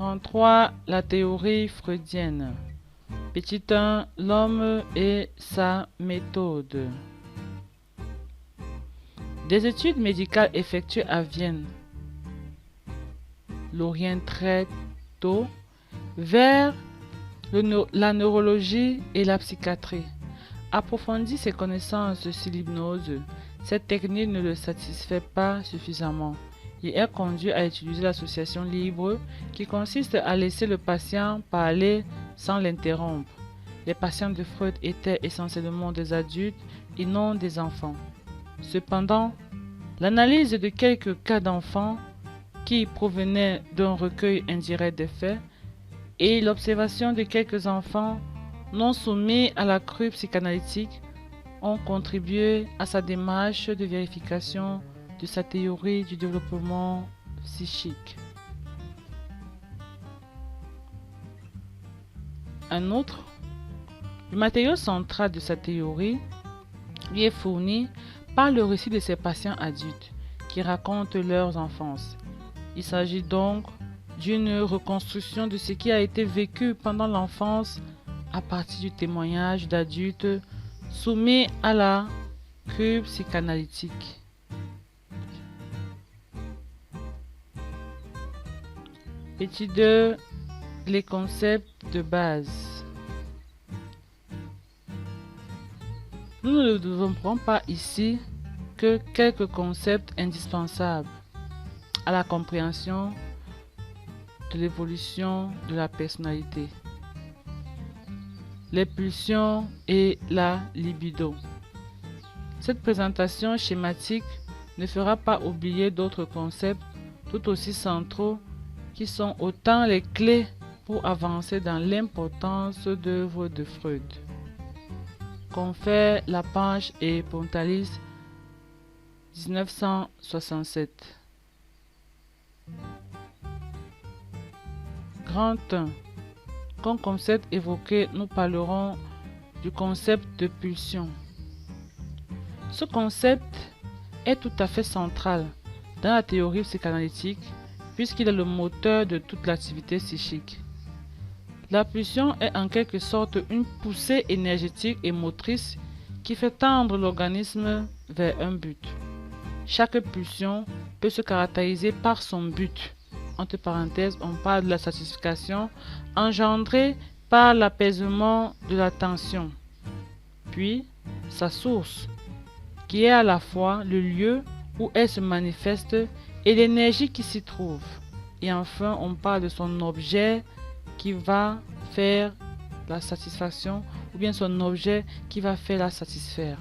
33. La théorie freudienne. Petit 1. L'homme et sa méthode. Des études médicales effectuées à Vienne l'orientent très tôt vers la neurologie et la psychiatrie. Approfondit ses connaissances sur l'hypnose, cette technique ne le satisfait pas suffisamment. Il est conduit à utiliser l'association libre qui consiste à laisser le patient parler sans l'interrompre. Les patients de Freud étaient essentiellement des adultes et non des enfants. Cependant, l'analyse de quelques cas d'enfants qui provenaient d'un recueil indirect des faits et l'observation de quelques enfants non soumis à la cure psychanalytique ont contribué à sa démarche de vérification de sa théorie du développement psychique. Un autre, le matériau central de sa théorie lui est fourni par le récit de ses patients adultes qui racontent leur enfance. Il s'agit donc d'une reconstruction de ce qui a été vécu pendant l'enfance à partir du témoignage d'adultes soumis à la cure psychanalytique. Petit 2. Les concepts de base. Nous ne développerons pas ici que quelques concepts indispensables à la compréhension de l'évolution de la personnalité. Les pulsions et la libido. Cette présentation schématique ne fera pas oublier d'autres concepts tout aussi centraux qui sont autant les clés pour avancer dans l'importance d'œuvres de Freud. Confère, Lapage et Pontalis, 1967. Grand 1. Comme concept évoqué, nous parlerons du concept de pulsion. Ce concept est tout à fait central dans la théorie psychanalytique puisqu'il est le moteur de toute l'activité psychique. La pulsion est en quelque sorte une poussée énergétique et motrice qui fait tendre l'organisme vers un but. Chaque pulsion peut se caractériser par son but. Entre parenthèses, on parle de la satisfaction engendrée par l'apaisement de la tension, puis sa source, qui est à la fois le lieu où elle se manifeste et l'énergie qui s'y trouve. Et enfin, on parle de son objet qui va faire la satisfaction ou bien son objet qui va faire la satisfaire.